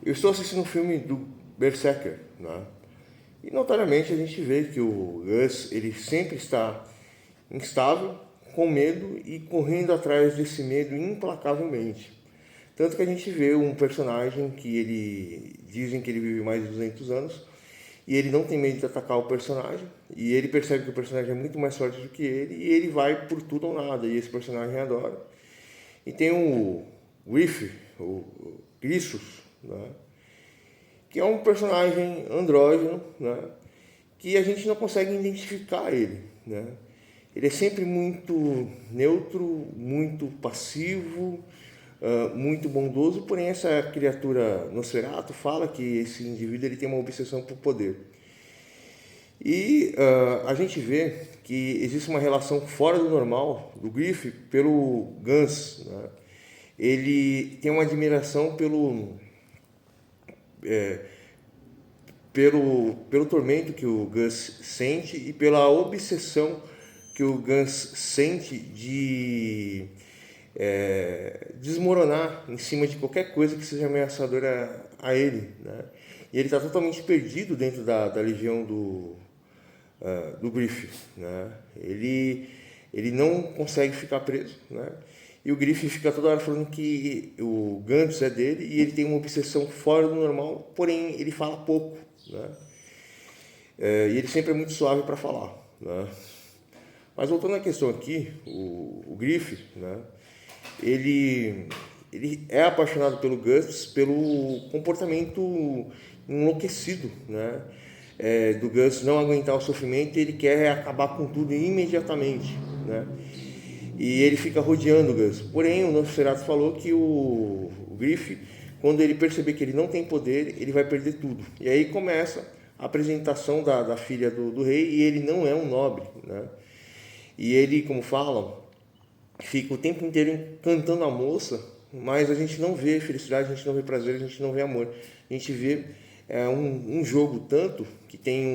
Eu estou assistindo um filme do Berserker, né? E notariamente a gente vê que o Gus, ele sempre está instável, com medo e correndo atrás desse medo implacavelmente. Tanto que a gente vê um personagem que ele dizem que ele vive mais de 200 anos e ele não tem medo de atacar o personagem e ele percebe que o personagem é muito mais forte do que ele e ele vai por tudo ou nada e esse personagem adora. E tem o Griff, o Grissus, né? Que é um personagem andrógeno, né? Que a gente não consegue identificar ele, né? Ele é sempre muito neutro, muito passivo, muito bondoso, porém essa criatura Nosferatu fala que esse indivíduo ele tem uma obsessão por poder. E a gente vê que existe uma relação fora do normal do Griff pelo Gans, né? Ele tem uma admiração pelo tormento que o Gus sente e pela obsessão que o Gus sente de desmoronar em cima de qualquer coisa que seja ameaçadora a ele, né? E ele está totalmente perdido dentro da legião do Griff, né? Ele não consegue ficar preso, né? E o Griff fica toda hora falando que o Gantz é dele e ele tem uma obsessão fora do normal, porém ele fala pouco, né? E ele sempre é muito suave para falar, né? Mas voltando à questão aqui, o Griff, né? Ele, ele é apaixonado pelo Gus pelo comportamento enlouquecido, né? Do Gus não aguentar o sofrimento, ele quer acabar com tudo imediatamente, né? E ele fica rodeando o Gus. Porém, o Nosferatu falou que o Griff, quando ele perceber que ele não tem poder, ele vai perder tudo. E aí começa a apresentação da filha do rei, e ele não é um nobre, né? E ele, como falam, fica o tempo inteiro cantando a moça, mas a gente não vê felicidade, a gente não vê prazer, a gente não vê amor. A gente vê um jogo tanto que tem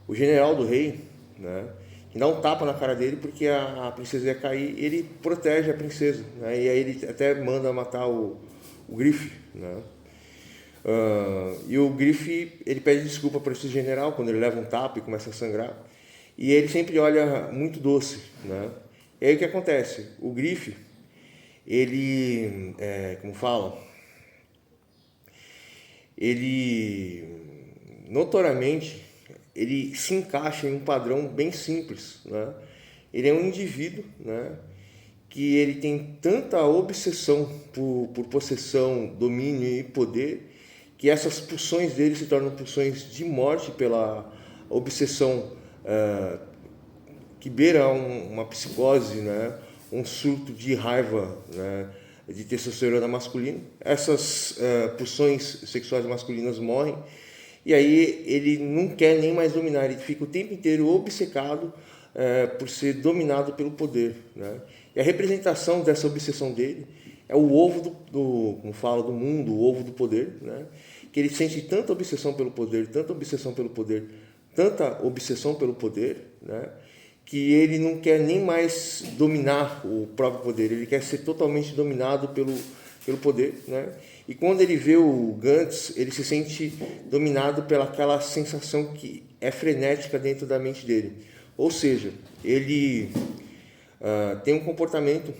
o general do rei, né, que dá um tapa na cara dele porque a princesa ia cair, e ele protege a princesa, né, e aí ele até manda matar o Griff, né. E o Griff, ele pede desculpa para esse general quando ele leva um tapa e começa a sangrar, e ele sempre olha muito doce, né. E aí o que acontece? O Griff, ele, como fala, ele notoriamente ele se encaixa em um padrão bem simples, né? Ele é um indivíduo, né, que ele tem tanta obsessão por possessão, domínio e poder, que essas pulsões dele se tornam pulsões de morte pela obsessão que beira uma psicose, né, um surto de raiva, né, de testosterona masculina. Essas pulsões sexuais masculinas morrem e aí ele não quer nem mais dominar, ele fica o tempo inteiro obcecado por ser dominado pelo poder, né? E a representação dessa obsessão dele é o ovo como fala, do mundo, o ovo do poder, né? Que ele sente tanta obsessão pelo poder, tanta obsessão pelo poder, tanta obsessão pelo poder, né, que ele não quer nem mais dominar o próprio poder, ele quer ser totalmente dominado pelo poder, né? E quando ele vê o Gantz, ele se sente dominado pelaquela sensação que é frenética dentro da mente dele. Ou seja, ele tem um comportamento,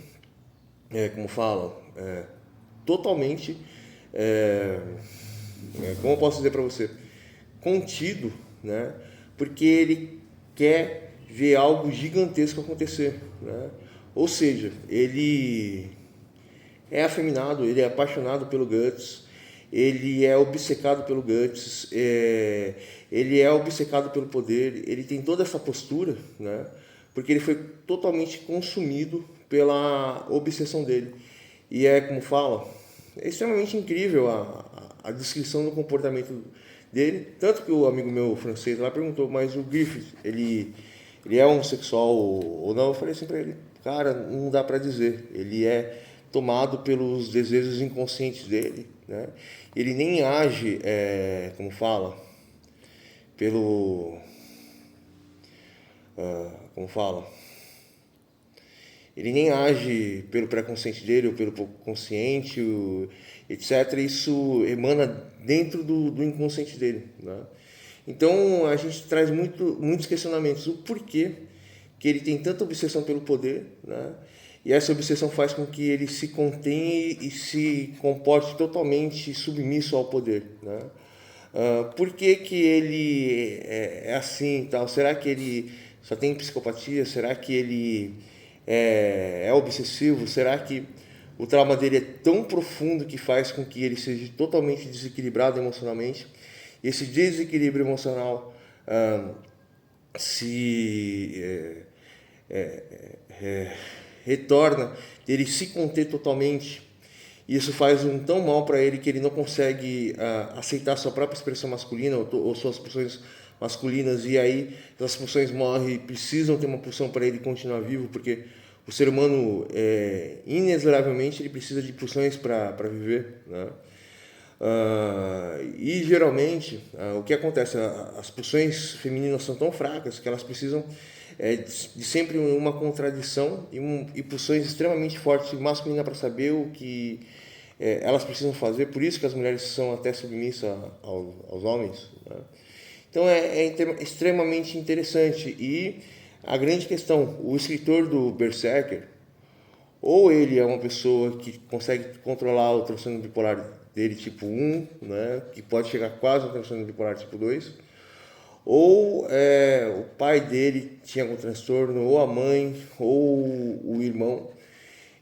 como falam, totalmente, como eu posso dizer para você, contido, né? Porque ele quer ver algo gigantesco acontecer, né? Ou seja, ele é afeminado, ele é apaixonado pelo Guts, ele é obcecado pelo Guts, ele é obcecado pelo poder, ele tem toda essa postura, né? Porque ele foi totalmente consumido pela obsessão dele. E como fala, é extremamente incrível a descrição do comportamento dele. Tanto que o amigo meu francês lá perguntou, mas o Griffith, ele é homossexual ou não? Eu falei assim para ele, cara, não dá para dizer. Ele é tomado pelos desejos inconscientes dele, né? Ele nem age, como fala, pelo, como fala, ele nem age pelo pré-consciente dele ou pelo consciente, etc. Isso emana dentro do inconsciente dele, né? Então a gente traz muitos questionamentos. O porquê que ele tem tanta obsessão pelo poder, né? E essa obsessão faz com que ele se contenha e se comporte totalmente submisso ao poder, né? Por que que ele é assim e tal? Será que ele só tem psicopatia? Será que ele é obsessivo? Será que o trauma dele é tão profundo que faz com que ele seja totalmente desequilibrado emocionalmente? E esse desequilíbrio emocional se retorna dele se conter totalmente. Isso faz um tão mal para ele que ele não consegue aceitar sua própria expressão masculina ou suas pulsões masculinas, e aí essas pulsões morrem e precisam ter uma pulsão para ele continuar vivo, porque o ser humano, inexoravelmente, ele precisa de pulsões para viver, né? E geralmente o que acontece, as pulsões femininas são tão fracas que elas precisam de sempre uma contradição e pulsões extremamente fortes masculinas para saber o que elas precisam fazer. Por isso que as mulheres são até submissas aos homens, né? Então é extremamente interessante. E a grande questão, o escritor do Berserker, ou ele é uma pessoa que consegue controlar o transtorno bipolar dele tipo 1, né, que pode chegar quase ao transtorno bipolar tipo 2, ou o pai dele tinha algum transtorno, ou a mãe, ou o irmão,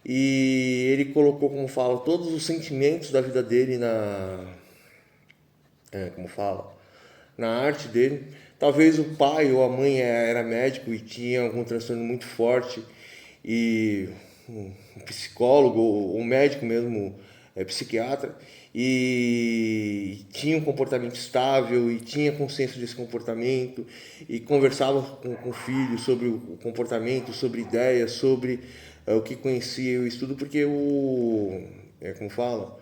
e ele colocou, como fala, todos os sentimentos da vida dele como fala, na arte dele. Talvez o pai ou a mãe era médico e tinha algum transtorno muito forte, e um psicólogo ou um médico mesmo, psiquiatra, e tinha um comportamento estável e tinha consciência desse comportamento e conversava com o filho sobre o comportamento, sobre ideias, sobre o que conhecia o estudo, porque como fala,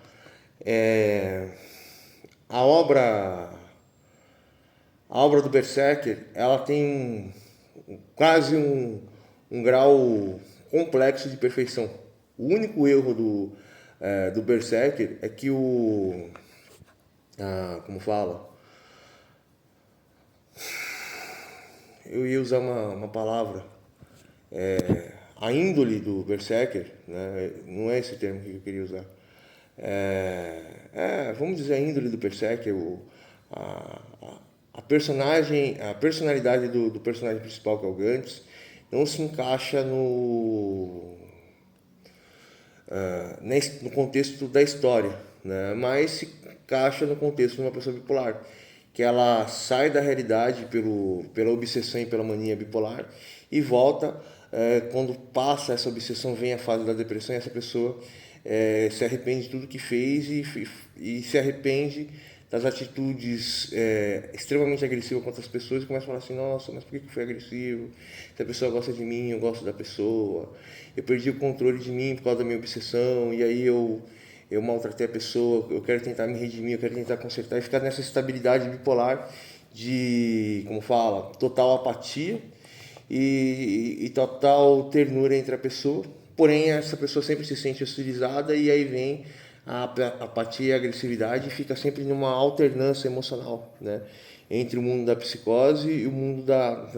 a obra a obra do Berserker, ela tem quase um grau complexo de perfeição. O único erro do Berserker é que como fala, eu ia usar uma palavra, a índole do Berserker, né? Não é esse termo que eu queria usar. Vamos dizer a índole do Berserker, a, a personalidade do personagem principal, que é o Gantz, não se encaixa no contexto da história, né? Mas se encaixa no contexto de uma pessoa bipolar, que ela sai da realidade pela obsessão e pela mania bipolar e volta. Quando passa essa obsessão, vem a fase da depressão, e essa pessoa se arrepende de tudo que fez e se arrepende das atitudes extremamente agressivas contra as pessoas, e começa a falar assim: nossa, mas por que eu fui agressivo? Se a pessoa gosta de mim, eu gosto da pessoa, eu perdi o controle de mim por causa da minha obsessão, e aí eu maltratei a pessoa, eu quero tentar me redimir, eu quero tentar consertar, e ficar nessa estabilidade bipolar de, como fala, total apatia e total ternura entre a pessoa. Porém, essa pessoa sempre se sente hostilizada, e aí vem a apatia e a agressividade, e fica sempre numa alternância emocional, né, entre o mundo da psicose e o mundo da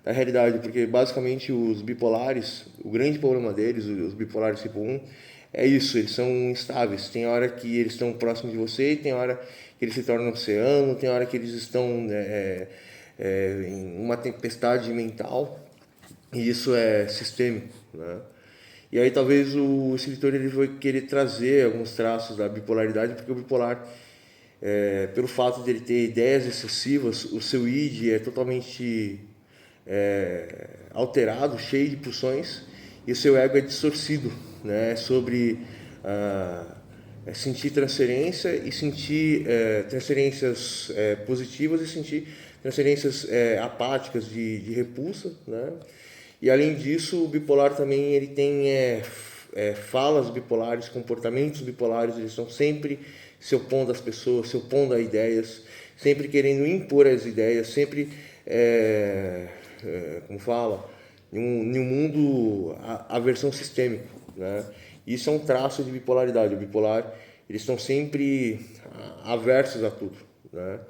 realidade, porque basicamente os bipolares, o grande problema deles, os bipolares tipo 1, é isso: eles são instáveis. Tem hora que eles estão próximos de você, e tem hora que eles se tornam um oceano, tem hora que eles estão em uma tempestade mental, e isso é sistêmico, né? E aí talvez o escritor ele vai querer trazer alguns traços da bipolaridade, porque o bipolar, pelo fato de ele ter ideias excessivas, o seu id é totalmente alterado, cheio de pulsões, e o seu ego é distorcido, né? Sobre sentir transferência e sentir transferências positivas, e sentir transferências apáticas de repulsa, né? E além disso, o bipolar também ele tem falas bipolares, comportamentos bipolares. Eles estão sempre se opondo às pessoas, se opondo a ideias, sempre querendo impor as ideias, sempre, como fala, em um mundo aversão sistêmico, né? Isso é um traço de bipolaridade. O bipolar, eles estão sempre aversos a tudo, né?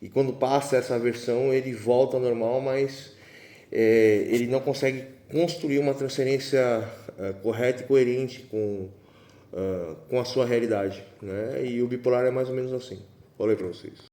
E quando passa essa aversão, ele volta ao normal, mas ele não consegue construir uma transferência correta e coerente com a sua realidade, né? E o bipolar é mais ou menos assim. Falei para vocês.